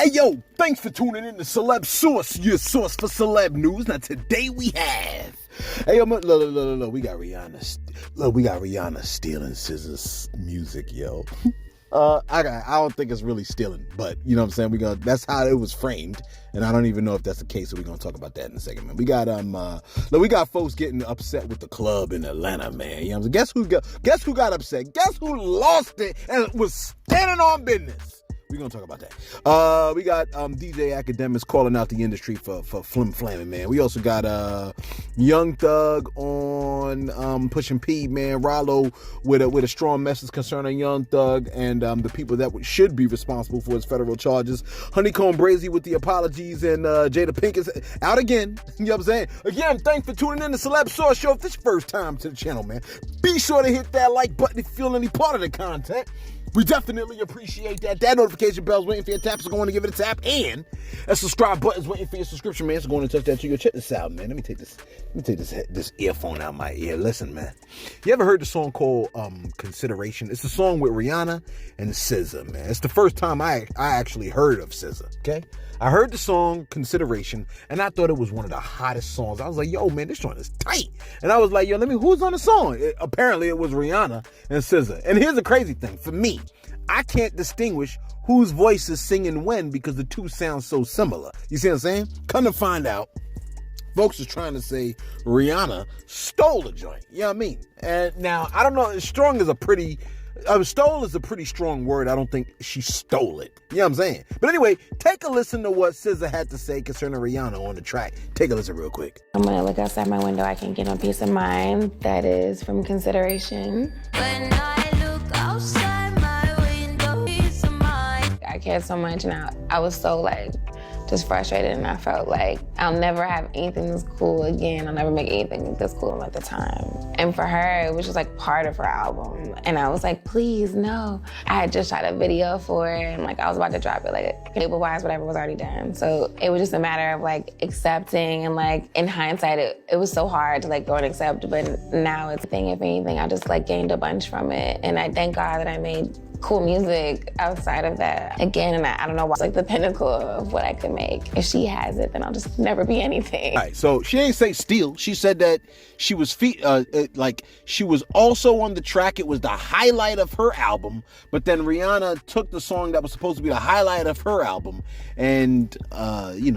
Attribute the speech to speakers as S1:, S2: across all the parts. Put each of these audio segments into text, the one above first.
S1: Hey yo, thanks for tuning in to Celeb Source, your source for celeb news. Now today we have, hey yo, look, we got Rihanna. Look, we got Rihanna stealing Siss's music, yo. I don't think it's really stealing, but you know what I'm saying. That's how it was framed, and I don't even know if that's the case. So we're gonna talk about that in a second, man. We got folks getting upset with the club in Atlanta, man. You know what I'm saying? Guess who got upset? Guess who lost it and was standing on business? We're going to talk about that. We got DJ Academics calling out the industry for flim-flamming, man. We also got Young Thug on Pushin P, man. Rollo with a strong message concerning Young Thug and the people that should be responsible for his federal charges. Honeycom Brazy with the apologies, and Jada Pink is out again. You know what I'm saying? Again, thanks for tuning in to Celeb Source Show. If this is your first time to the channel, man, be sure to hit that like button if you feel any part of the content. We definitely appreciate that. That notification bell's waiting for your tap, so go on and give it a tap. And a subscribe button's waiting for your subscription, man. So go on and touch that too. Check this out, man. Let me take this earphone out of my ear. Listen, man. You ever heard the song called Consideration? It's a song with Rihanna and SZA, man. It's the first time I actually heard of SZA, okay? I heard the song Consideration, and I thought it was one of the hottest songs. I was like, yo, man, this song is tight. And I was like, yo, who's on the song? Apparently, it was Rihanna and SZA. And here's the crazy thing. For me, I can't distinguish whose voice is singing when because the two sound so similar. You see what I'm saying? Come to find out, folks is trying to say Rihanna stole the joint. You know what I mean? And now, I don't know, stole is a pretty strong word. I don't think she stole it. You know what I'm saying? But anyway, take a listen to what SZA had to say concerning Rihanna on the track. Take a listen real quick.
S2: I'm gonna look outside my window. I can get no peace of mind. That is from Consideration. When I look outside my window, peace of mind. I cared so much, and I was so just frustrated, and I felt like I'll never have anything this cool again. I'll never make anything this cool at the time. And for her, it was just part of her album. And I was like, please, no. I had just shot a video for it, and I was about to drop it, label-wise, whatever was already done. So it was just a matter of accepting, and in hindsight, it was so hard to go and accept, but now it's a thing. If anything, I just gained a bunch from it. And I thank God that I made cool music outside of that. Again, and I don't know why, it's the pinnacle of what I could make. If she has it, then I'll just never be anything.
S1: All right, so she ain't say steal. She said that she was she was also on the track. It was the highlight of her album, but then Rihanna took the song that was supposed to be the highlight of her album and,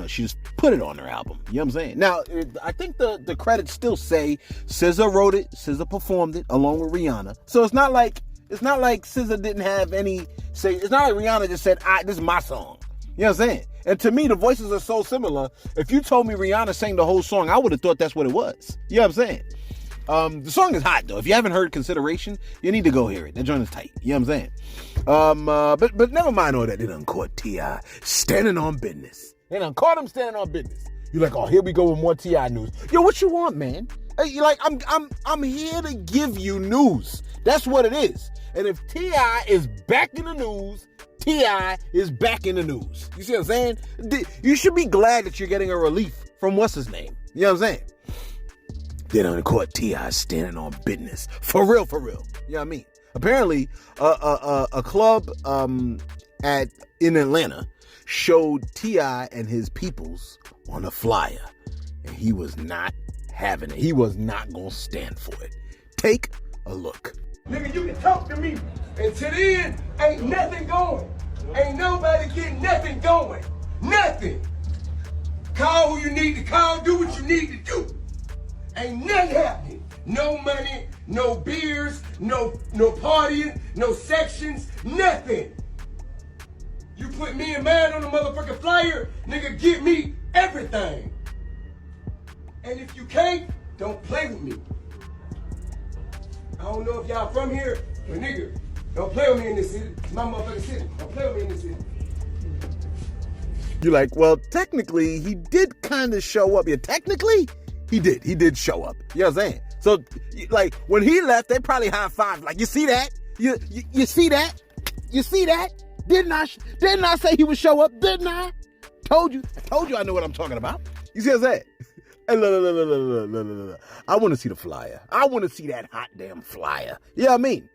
S1: she just put it on her album. You know what I'm saying? Now, I think the credits still say SZA wrote it, SZA performed it along with Rihanna. So it's not like SZA didn't have any say. It's not like Rihanna just said, this is my song. You know what I'm saying? And to me, the voices are so similar. If you told me Rihanna sang the whole song, I would have thought that's what it was. You know what I'm saying? The song is hot, though. If you haven't heard Consideration, you need to go hear it. That joint is tight. You know what I'm saying? But never mind all that. They done caught T.I. standing on business. They done caught him standing on business. You're like, oh, here we go with more T.I. news. Yo, what you want, man? Hey, I'm here to give you news. That's what it is. And if T.I. is back in the news, T.I. is back in the news. You see what I'm saying? You should be glad that you're getting a relief from what's his name. You know what I'm saying? They done caught T.I. standing on business. For real. You know what I mean? Apparently, a club in Atlanta showed T.I. and his peoples on a flyer. And he was not having it. He was not going to stand for it. Take a look.
S3: Nigga, you can talk to me. Until then, ain't nothing going. Ain't nobody getting nothing going. Nothing. Call who you need to call. Do what you need to do. Ain't nothing happening. No money, no beers, no partying, no sections, nothing. You put me and mine on the motherfucking flyer, nigga, give me everything. And if you can't, don't play with me. I don't know if y'all from here, but nigga, don't play with me in this city. It's my motherfucking city. Don't play with me in this city.
S1: You're like, well, technically, he did kind of show up. Yeah, technically, he did. He did show up. You know what I'm saying? So, when he left, they probably high-fived. You see that? You see that? You see that? Didn't I say he would show up? Didn't I? Told you I know what I'm talking about. You see what I'm saying? Hey, look. I want to see the flyer. I want to see that hot damn flyer. You know what I mean?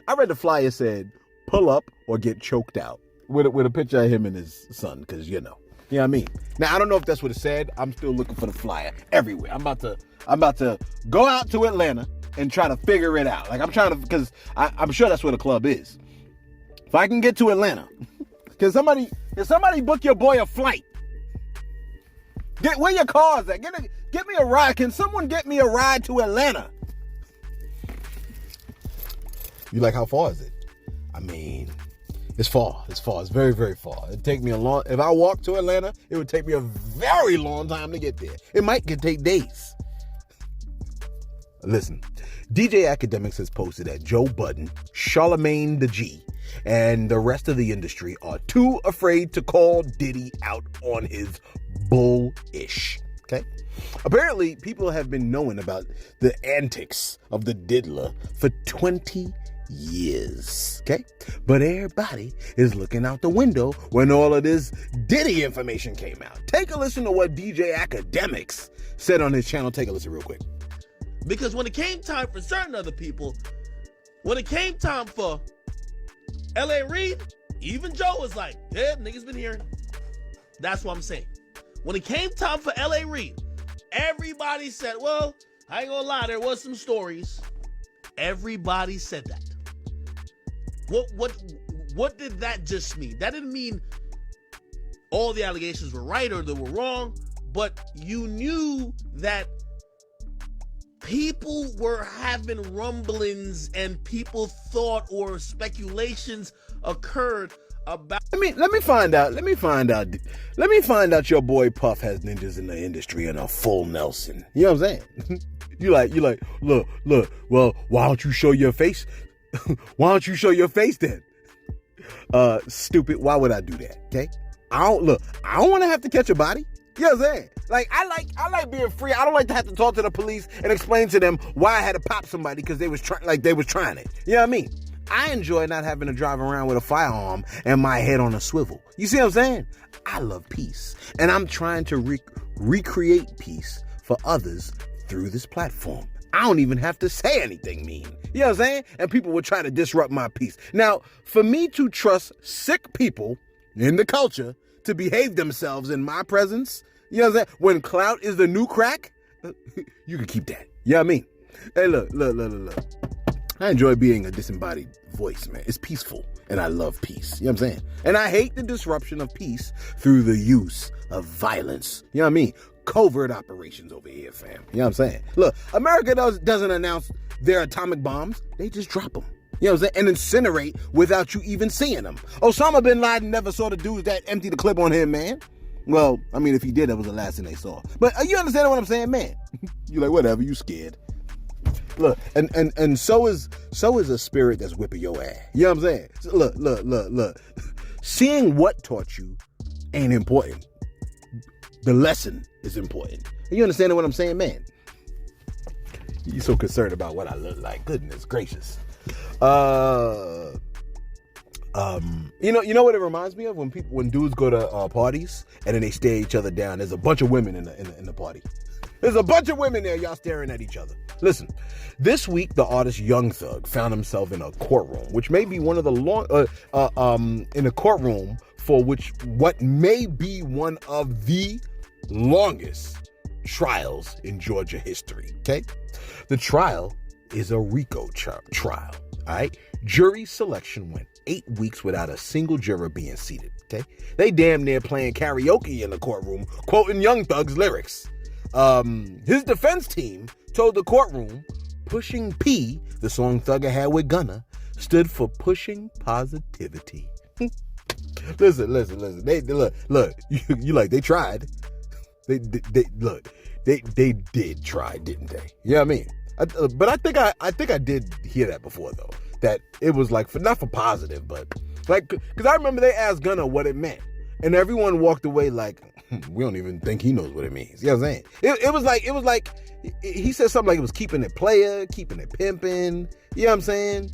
S1: I read the flyer said, pull up or get choked out. with a picture of him and his son, because you know what I mean. Now I don't know if that's what it said. I'm still looking for the flyer everywhere. I'm about to go out to Atlanta and try to figure it out. Like I'm trying to, because I'm sure that's where the club is. If I can get to Atlanta, can somebody book your boy a flight? Where your cars at? Get me a ride. Can someone get me a ride to Atlanta? You like, how far is it? I mean, it's far. It's very, very far. It'd take me if I walk to Atlanta, it would take me a very long time to get there. It could take days. Listen, DJ Academics has posted that Joe Budden, Charlemagne the G, and the rest of the industry are too afraid to call Diddy out on his bullish. Okay? Apparently, people have been knowing about the antics of the diddler for 20 years. Okay? But everybody is looking out the window when all of this Diddy information came out. Take a listen to what DJ Academics said on his channel. Take a listen real quick.
S4: Because when it came time for certain other people, when it came time for L.A. Reid, even Joe was like, yeah, niggas been hearing. That's what I'm saying. When it came time for L.A. Reid, everybody said, well, I ain't gonna lie, there was some stories. Everybody said that. What did that just mean? That didn't mean all the allegations were right or they were wrong, but you knew that people were having rumblings and people thought, or speculations occurred about.
S1: Let me find out your boy Puff has ninjas in the industry and a full Nelson. You know what I'm saying? you like, look, well, why don't you show your face? Why don't you show your face then? Stupid, why would I do that? Okay? I don't want to have to catch a body. You know what I'm saying? Like, I like being free. I don't like to have to talk to the police and explain to them why I had to pop somebody because they was trying it. You know what I mean? I enjoy not having to drive around with a firearm and my head on a swivel. You see what I'm saying? I love peace. And I'm trying to recreate peace for others through this platform. I don't even have to say anything mean. You know what I'm saying? And people will try to disrupt my peace. Now, for me to trust sick people in the culture to behave themselves in my presence, you know what I'm saying? When clout is the new crack, you can keep that. You know what I mean? Hey, look. I enjoy being a disembodied voice, man. It's peaceful, and I love peace. You know what I'm saying? And I hate the disruption of peace through the use of violence. You know what I mean? Covert operations over here, fam. You know what I'm saying? Look, America doesn't announce their atomic bombs. They just drop them. You know what I'm saying? And incinerate without you even seeing them. Osama bin Laden never saw the dudes that emptied the clip on him, man. Well, I mean, if he did, that was the last thing they saw. But you understand what I'm saying, man? You're like, whatever, you scared. Look, and so is a spirit that's whipping your ass. You know what I'm saying? So look. Seeing what taught you ain't important. The lesson is important. You understand what I'm saying, man? You're so concerned about what I look like. Goodness gracious. You know what it reminds me of? When dudes go to parties and then they stare each other down. There's a bunch of women in the party. There's a bunch of women there, y'all staring at each other. Listen, this week the artist Young Thug found himself in a courtroom, which may be one of the in a courtroom for what may be one of the longest trials in Georgia history. Okay, the trial is a RICO trial. All right, jury selection went 8 weeks without a single juror being seated. Okay, they damn near playing karaoke in the courtroom, quoting Young Thug's lyrics. His defense team told the courtroom Pushin P, the song Thugger had with Gunna, stood for pushing positivity. Listen. They look. You like, they tried. They did try, didn't they? You know what I mean? But I think I did hear that before though. That it was like not for positive, but like, because I remember they asked Gunna what it meant, and everyone walked away like, we don't even think he knows what it means. You know what I'm saying? It was like he said something like it was keeping it player, keeping it pimping. You know what I'm saying?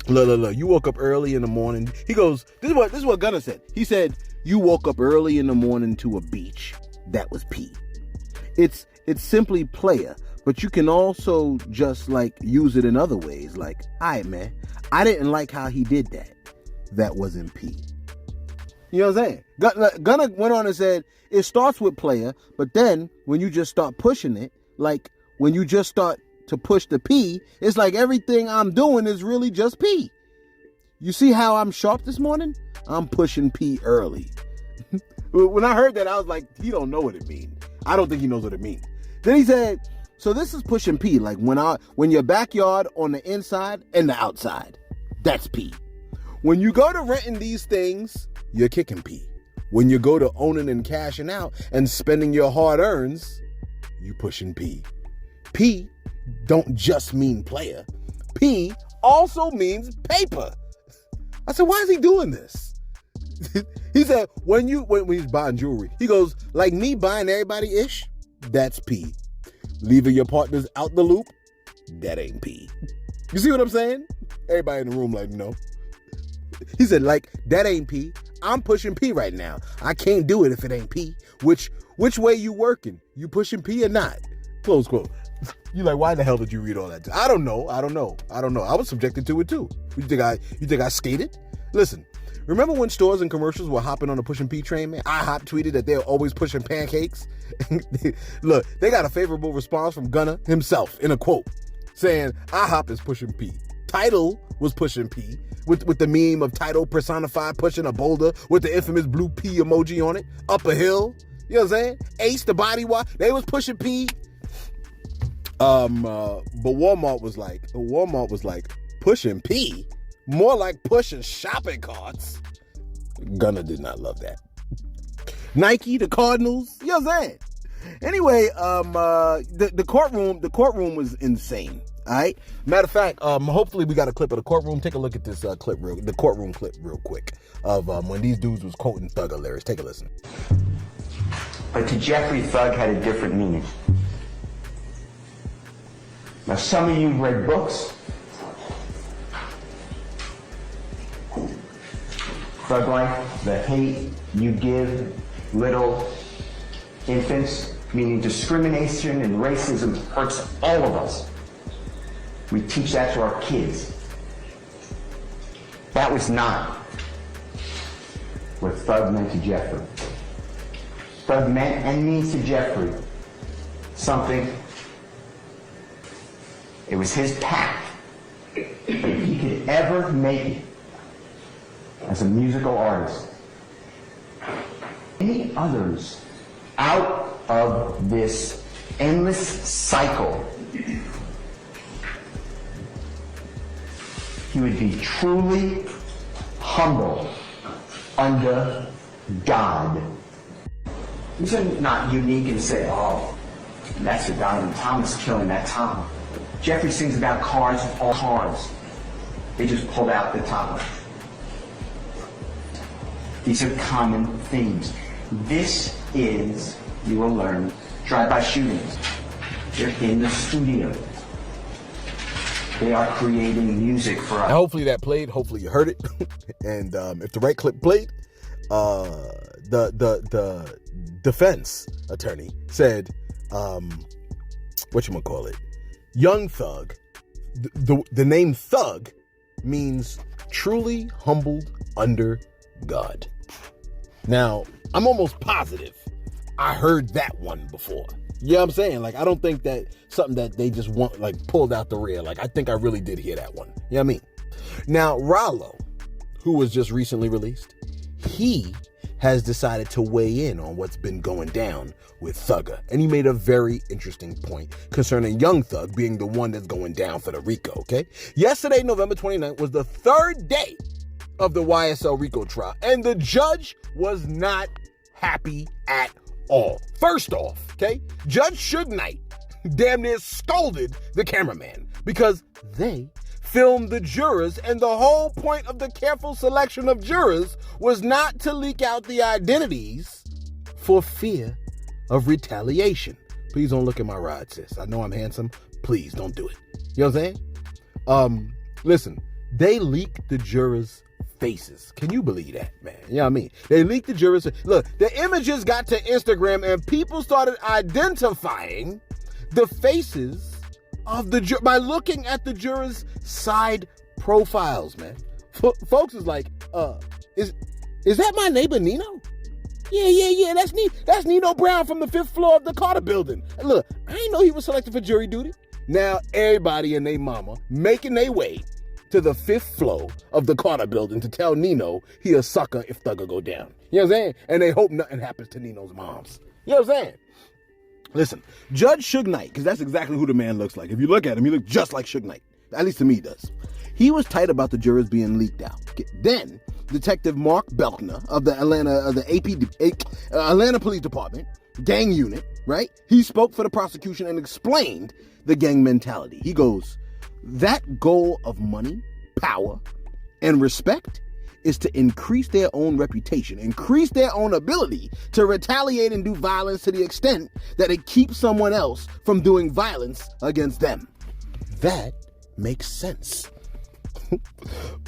S1: Look. You woke up early in the morning. He goes, this is what Gunna said. He said, you woke up early in the morning to a beach. That was P. It's simply player, but you can also just like use it in other ways. Like, all right, man, I didn't like how he did that. that wasn't P. You know what I'm saying? Gunna went on and said, it starts with player, but then when you just start pushing it, like when you just start to push the P, it's like everything I'm doing is really just P. You see how I'm sharp this morning? I'm pushing P early. When I heard that, I was like, he don't know what it means. I don't think he knows what it means. Then he said, so this is pushing P, like when your backyard on the inside and the outside. That's P. When you go to renting these things, you're kicking P. When you go to owning and cashing out and spending your hard earns, you pushing P. P don't just mean player. P also means paper. I said, why is he doing this? He said, when he's buying jewelry, he goes, like me buying everybody ish, that's P. Leaving your partners out the loop, that ain't P. You see what I'm saying? Everybody in the room like, no. He said, like, that ain't P. I'm pushing P right now. I can't do it if it ain't P. Which way you working? You pushing P or not? Close quote. You like, why the hell did you read all that? I don't know. I was subjected to it too. You think I skated? Listen, remember when stores and commercials were hopping on the Pushin P train, man? IHOP tweeted that they're always pushing pancakes. Look, they got a favorable response from Gunna himself in a quote saying IHOP is pushing P. Tidal was pushing P with the meme of Tidal personified pushing a boulder with the infamous blue P emoji on it up a hill. You know what I'm saying? Ace the body wash, they was pushing P. But Walmart was like pushing P, more like pushing shopping carts. Gunna did not love that. Nike, the Cardinals, you know what I'm saying? Anyway, the courtroom was insane. All right. Matter of fact, hopefully we got a clip of the courtroom. Take a look at this the courtroom clip real quick of when these dudes was quoting Thugger lyrics. Take a listen.
S5: But to Jeffrey, Thug had a different meaning. Now, some of you read books. Thug Life, the hate you give little infants, meaning discrimination and racism hurts all of us. We teach that to our kids. That was not what Thug meant to Jeffrey. Thug meant and means to Jeffrey something. It was his path. If he could ever make it as a musical artist, any others out of this endless cycle, he would be truly humble under God. These are not unique and say, oh, that's the guy and Thomas killing that Tom. Jeffrey sings about cars, all cars. They just pulled out the top. These are common themes. This is, you will learn, drive-by shootings. They're in the studio. They are creating music for us.
S1: Now, hopefully that played. Hopefully you heard it. And if the right clip played, the defense attorney said, whatchamacallit, Young Thug, the name Thug means truly humbled under God. Now, I'm almost positive I heard that one before. You know what I'm saying? Like, I don't think that something that they just want, like, pulled out the rear. Like, I think I really did hear that one. You know what I mean? Now, Rollo, who was just recently released, he has decided to weigh in on what's been going down with Thugger. And he made a very interesting point concerning Young Thug being the one that's going down for the RICO, okay? Yesterday, November 29th, was the third day of the YSL RICO trial, and the judge was not happy at all. First off, okay, Judge Suge Knight damn near scolded the cameraman because they filmed the jurors, and the whole point of the careful selection of jurors was not to leak out the identities for fear of retaliation. Please don't look at my ride, sis. I know I'm handsome. Please don't do it. You know what I'm saying? Listen, they leaked the jurors' faces. Can you believe that, man? You know what I mean? They leaked the jurors. Look, the images got to Instagram and people started identifying the faces of the by looking at the jurors' side profiles, man. Folks is like, is that my neighbor Nino? Yeah, that's Nino Brown from the 5th floor of the Carter building. Look, I didn't know he was selected for jury duty. Now everybody and their mama making their way to the 5th floor of the Carter building to tell Nino he a sucker if Thugger go down. You know what I'm saying? And they hope nothing happens to Nino's moms. You know what I'm saying? Listen, Judge Suge Knight, because that's exactly who the man looks like. If you look at him, he looks just like Suge Knight. At least to me he does. He was tight about the jurors being leaked out. Then, Detective Mark Belkner of the Atlanta Police Department, gang unit, right? He spoke for the prosecution and explained the gang mentality. He goes, that goal of money, power, and respect is to increase their own reputation, increase their own ability to retaliate and do violence to the extent that it keeps someone else from doing violence against them. That makes sense.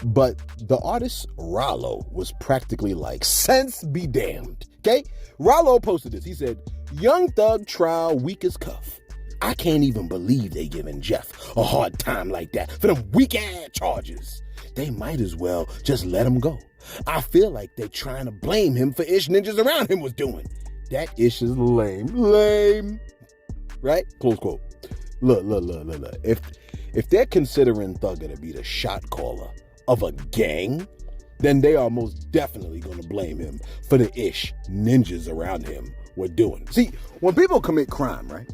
S1: But the artist Rollo was practically like, sense be damned. Okay? Rollo posted this. He said, Young Thug trial weak as cuff. I can't even believe they giving Jeff a hard time like that for them weak ass charges. They might as well just let him go. I feel like they're trying to blame him for ish ninjas around him was doing. That ish is lame. Lame. Right? Close quote. Look. If they're considering Thugger to be the shot caller of a gang, then they are most definitely going to blame him for the ish ninjas around him were doing. See, when people commit crime, right,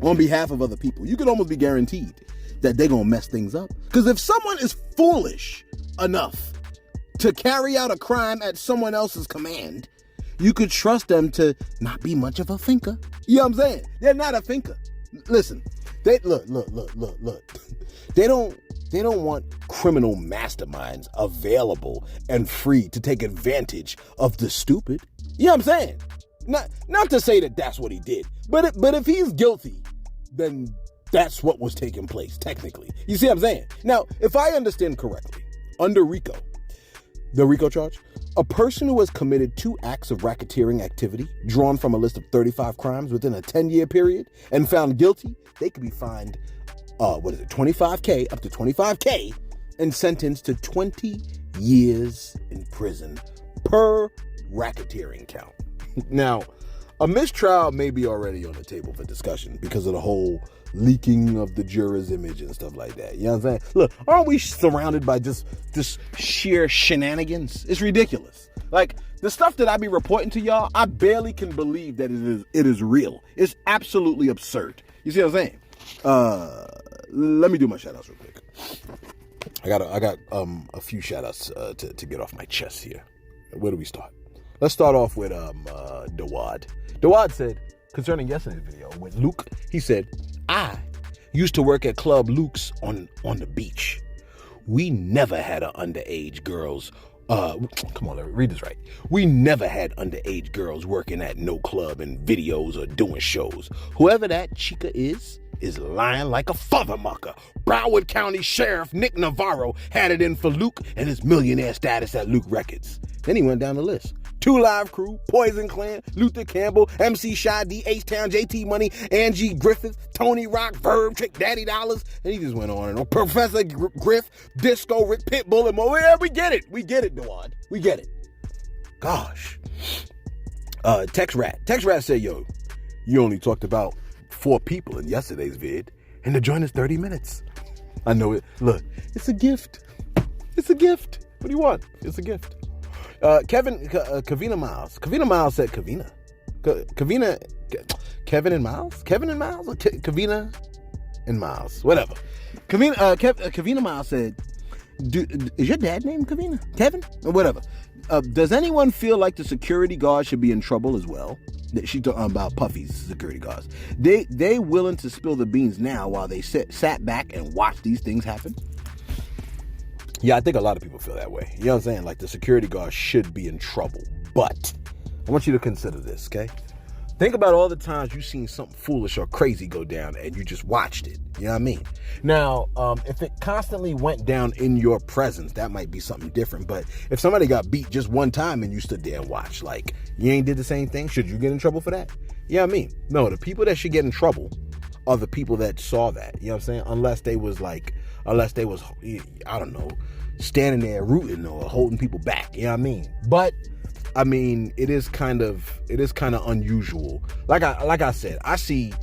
S1: on behalf of other people, you can almost be guaranteed that they're going to mess things up. Because if someone is foolish enough to carry out a crime at someone else's command, you could trust them to not be much of a thinker. You know what I'm saying? They're not a thinker. Listen, they look. They don't want criminal masterminds available and free to take advantage of the stupid. You know what I'm saying? Not to say that that's what he did, but if he's guilty, then that's what was taking place, technically. You see what I'm saying? Now, if I understand correctly, under RICO, the RICO charge, a person who has committed 2 acts of racketeering activity drawn from a list of 35 crimes within a 10-year period and found guilty, they could be fined, $25K, up to $25K, and sentenced to 20 years in prison per racketeering count. Now, a mistrial may be already on the table for discussion because of the whole leaking of the juror's image and stuff like that. You know what I'm saying? Look, aren't we surrounded by just sheer shenanigans? It's ridiculous. Like, the stuff that I be reporting to y'all, I barely can believe that it is real. It's absolutely absurd. You see what I'm saying? Let me do my shout-outs real quick. I got a few shout-outs to get off my chest here. Where do we start? Let's start off with Dawad. Dawad said, concerning yesterday's video with Luke, he said, I used to work at Club Luke's on the beach. We never had underage girls. Come on, read this right. We never had underage girls working at no club and videos or doing shows. Whoever that chica is lying like a fathermucker. Broward County Sheriff Nick Navarro had it in for Luke and his millionaire status at Luke Records. Then he went down the list. 2 Live Crew, Poison Clan, Luther Campbell, MC Shy D, H-Town, JT Money, Angie Griffith, Tony Rock, Verb, Trick Daddy Dollars, and he just went on and on. Professor Griff, Disco, Rick Pitbull, and more. Yeah, we get it, Dawad. We get it. Gosh. Tex Rat said, yo, you only talked about 4 people in yesterday's vid, and the joint is 30 minutes. I know it. Look, it's a gift. It's a gift. What do you want? It's a gift. Kavina Miles. Kavina Miles said Kevin and Miles? Kevin and Miles? Or Kavina and Miles? Whatever. Kavina Miles said, is your dad named Kavina? Kevin? Or whatever. Does anyone feel like the security guard should be in trouble as well? She's talking about Puffy's security guards. They willing to spill the beans now while they sat back and watched these things happen? Yeah, I think a lot of people feel that way. You know what I'm saying? Like, the security guard should be in trouble. But I want you to consider this, okay? Think about all the times you've seen something foolish or crazy go down and you just watched it. You know what I mean? Now, if it constantly went down in your presence, that might be something different. But if somebody got beat just one time and you stood there and watched, like, you ain't did the same thing, should you get in trouble for that? You know what I mean? No, the people that should get in trouble are the people that saw that. You know what I'm saying? Unless they was, I don't know, standing there rooting or holding people back. You know what I mean? But I mean, it is kind of unusual. Like I said, I see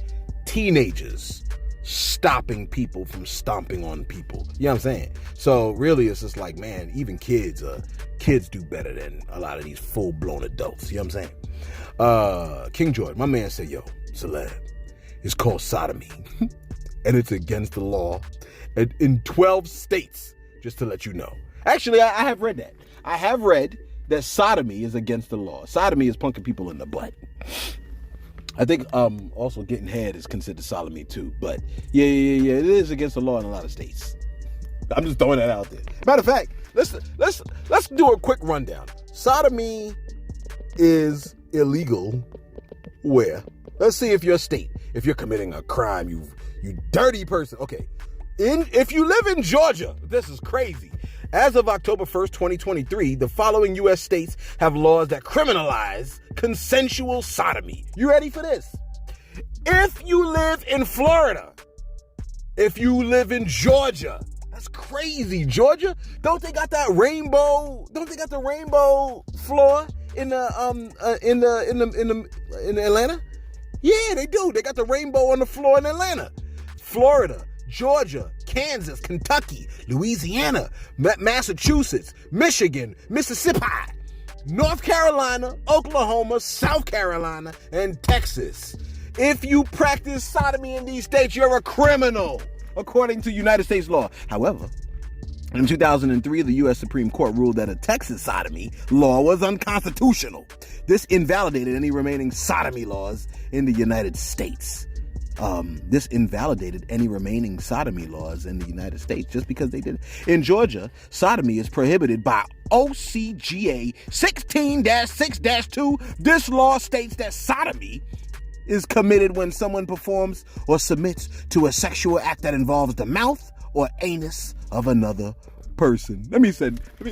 S1: teenagers stopping people from stomping on people. You know what I'm saying? So really, it's just like, man, even kids do better than a lot of these full-blown adults. You know what I'm saying? King George, my man said, yo, celeb, it's called sodomy. And it's against the law in 12 states, just to let you know. Actually, I have read that. I have read that sodomy is against the law. Sodomy is punking people in the butt. I think also getting head is considered sodomy too. But yeah, it is against the law in a lot of states. I'm just throwing that out there. Matter of fact, let's do a quick rundown. Sodomy is illegal where? Let's see if your state, if you're committing a crime, you dirty person. Okay. If you live in Georgia, this is crazy. As of October 1st, 2023, the following U.S. states have laws that criminalize consensual sodomy. You ready for this? If you live in Florida, if you live in Georgia, that's crazy. Georgia, don't they got that rainbow? Don't they got the rainbow floor in Atlanta? Yeah, they do. They got the rainbow on the floor in Atlanta. Florida, Georgia, Kansas, Kentucky, Louisiana, Massachusetts, Michigan, Mississippi, North Carolina, Oklahoma, South Carolina, and Texas. If you practice sodomy in these states, you're a criminal, according to United States law. However, in 2003, the U.S. Supreme Court ruled that a Texas sodomy law was unconstitutional. This invalidated any remaining sodomy laws in the United States. This invalidated any remaining sodomy laws in the United States just because they did it. In Georgia, sodomy is prohibited by OCGA 16-6-2. This law states that sodomy is committed when someone performs or submits to a sexual act that involves the mouth or anus of another person. Let me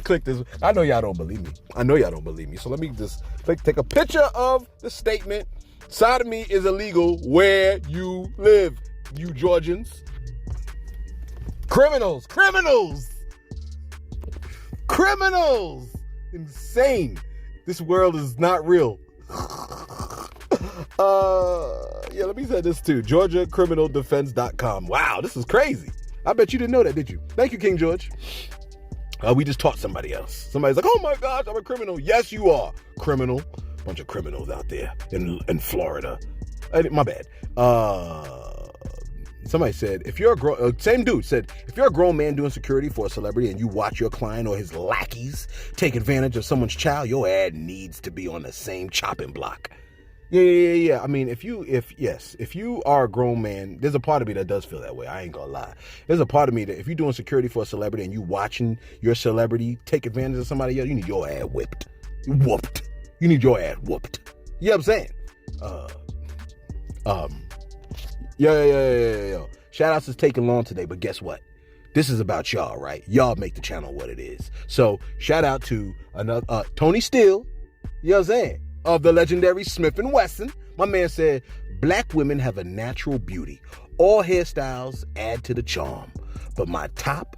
S1: click this. I know y'all don't believe me. So let me just take a picture of the statement. Sodomy is illegal where you live, you Georgians. Criminals. Insane. This world is not real. Let me say this too. GeorgiaCriminalDefense.com. Wow, this is crazy. I bet you didn't know that, did you? Thank you, King George. We just taught somebody else. Somebody's like, oh my gosh, I'm a criminal. Yes, you are. Criminal. Bunch of criminals out there in Florida. My bad. Somebody said, if you're a same dude said, if you're a grown man doing security for a celebrity and you watch your client or his lackeys take advantage of someone's child, your ad needs to be on the same chopping block. Yeah. I mean, if you are a grown man, there's a part of me that does feel that way. I ain't gonna lie. There's a part of me that if you're doing security for a celebrity and you watching your celebrity take advantage of somebody else, you need your ad whooped. You need your ad whooped. You know what I'm saying? Yo. Shoutouts is taking long today, but guess what? This is about y'all, right? Y'all make the channel what it is. So shout out to another Tony Steele, you know what I'm saying, of the legendary Smith & Wesson. My man said, black women have a natural beauty. All hairstyles add to the charm, but my top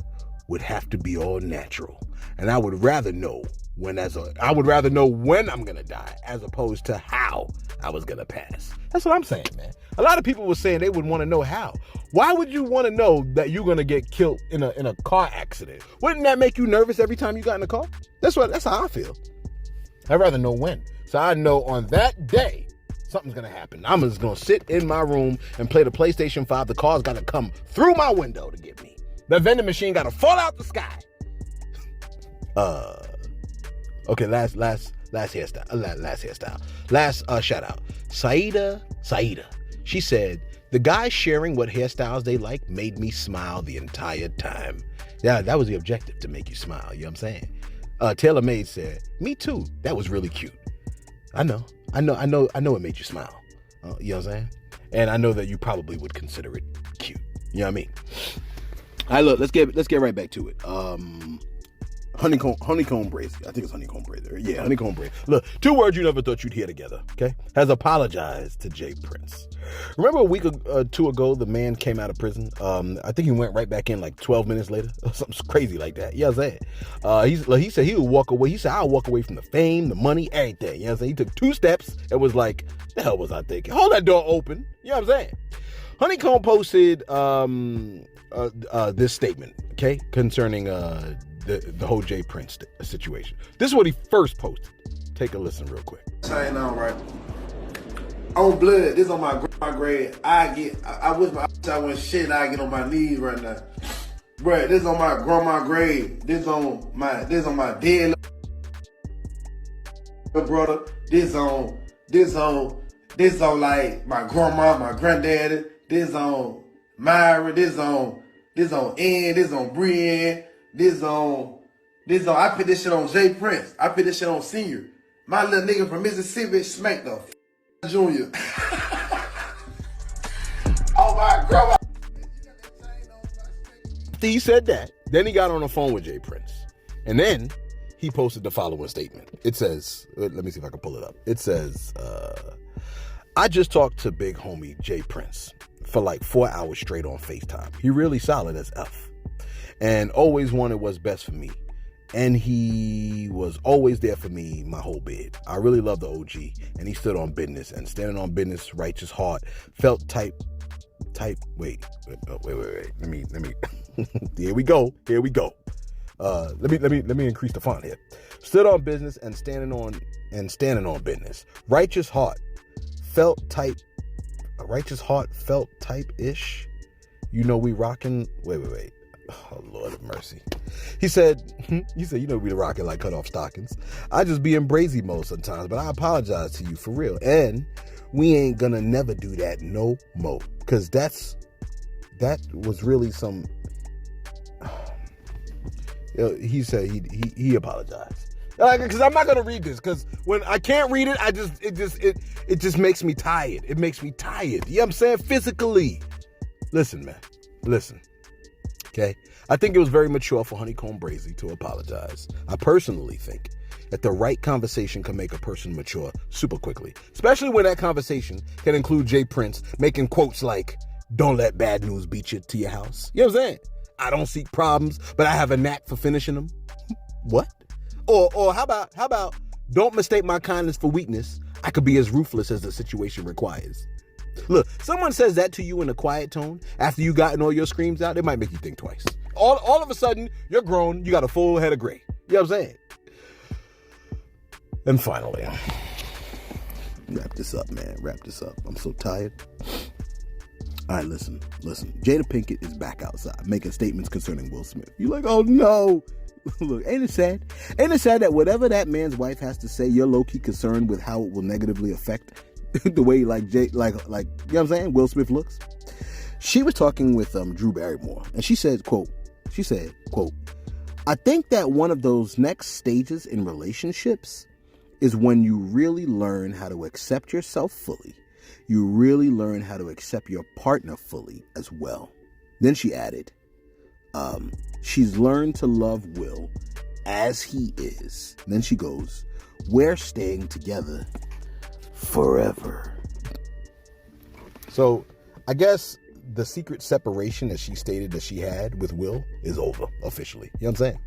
S1: would have to be all natural. And I would rather know when I'm gonna die as opposed to how I was gonna pass. That's what I'm saying, man. A lot of people were saying they would want to know how. Why would you want to know that you're gonna get killed in a car accident? Wouldn't that make you nervous every time you got in a car? That's how I feel. I'd rather know when. So I know on that day something's gonna happen. I'm just gonna sit in my room and play the PlayStation 5. The car's gotta come through my window to get me. The vending machine gotta fall out the sky. Okay, last hairstyle. Last shout out. Saida. She said, the guys sharing what hairstyles they like made me smile the entire time. Yeah, that was the objective, to make you smile. You know what I'm saying? Taylor Made said, me too. That was really cute. I know it made you smile. You know what I'm saying? And I know that you probably would consider it cute. You know what I mean? All right, look, let's get right back to it. Honeycom Brazy. I think it's Honeycom Brazy. Yeah, Honeycom Brazy. Look, 2 words you never thought you'd hear together, okay? Has apologized to Jay Prince. Remember a week or 2 ago, the man came out of prison? I think he went right back in like 12 minutes later. Something crazy like that. You know what I'm saying? He said he would walk away. He said, I'll walk away from the fame, the money, everything. You know what I'm saying? He took 2 steps and was like, the hell was I thinking? Hold that door open. You know what I'm saying? Honeycomb posted this statement, okay, concerning the whole Jay Prince situation. This is what he first posted. Take a listen real quick.
S3: Saying on right. On blood, this on my grave. I wish I went shit. I get on my knees right now, bruh. This on my grandma grave. This on my dead brother. This on like my grandma, my granddaddy. This on Myra. This on Ann. This on Brienne. This on. I put this shit on Jay Prince. I put this shit on Senior. My little nigga from Mississippi smacked the Junior. Oh my God.
S1: He said that. Then he got on the phone with Jay Prince. And then he posted the following statement. It says, let me see if I can pull it up. It says, I just talked to big homie Jay Prince for like 4 hours straight on FaceTime. He really solid as F. And always wanted what's best for me. And he was always there for me my whole bid. I really love the OG, and he stood on business, and standing on business, righteous heart, felt type. Wait. Let me. Here we go. Let me increase the font here. Stood on business and standing on business. Righteous heart felt type. A righteous heart felt type-ish. You know we rocking. Wait. Oh, Lord of mercy. He said, you know we rocking like cut off stockings. I just be in brazy mode sometimes, but I apologize to you for real. And we ain't gonna never do that no more. Cause that was really some, he said he apologized. Cause I'm not gonna read this, cause when I can't read it, it just makes me tired. It makes me tired. You know what I'm saying? Physically. Listen, man. Listen. Okay, I think it was very mature for Honeycomb Brazy to apologize. I personally think that the right conversation can make a person mature super quickly, especially when that conversation can include Jay Prince making quotes like, don't let bad news beat you to your house. You know what I'm saying? I don't seek problems, but I have a knack for finishing them. What? Or how about don't mistake my kindness for weakness. I could be as ruthless as the situation requires. Look, someone says that to you in a quiet tone after you gotten all your screams out, it might make you think twice. All of a sudden, you're grown, you got a full head of gray. You know what I'm saying? And finally, wrap this up, man. Wrap this up. I'm so tired. All right, listen. Jada Pinkett is back outside making statements concerning Will Smith. You're like, oh no. Look, ain't it sad? Ain't it sad that whatever that man's wife has to say, you're low-key concerned with how it will negatively affect the way like you know what I'm saying, Will Smith looks? She was talking with Drew Barrymore, and she said, quote, I think that one of those next stages in relationships is when you really learn how to accept yourself fully. You really learn how to accept your partner fully as well. Then she added, she's learned to love Will as he is. Then she goes, we're staying together forever. So I guess the secret separation that she stated that she had with Will is over officially. You know what I'm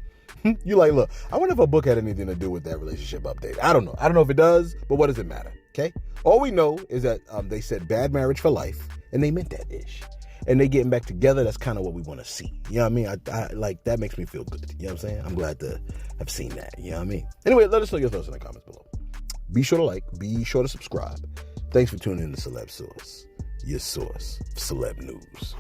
S1: saying? You like, look, I wonder if a book had anything to do with that relationship update. I don't know if it does, but what does it matter? Okay. All we know is that they said bad marriage for life, and they meant that ish. And they getting back together. That's kind of what we want to see. You know what I mean? I like, that makes me feel good. You know what I'm saying? I'm glad to have seen that. You know what I mean? Anyway, let us know your thoughts in the comments below. Be sure to like, be sure to subscribe. Thanks for tuning in to Celeb Source, your source for celeb news.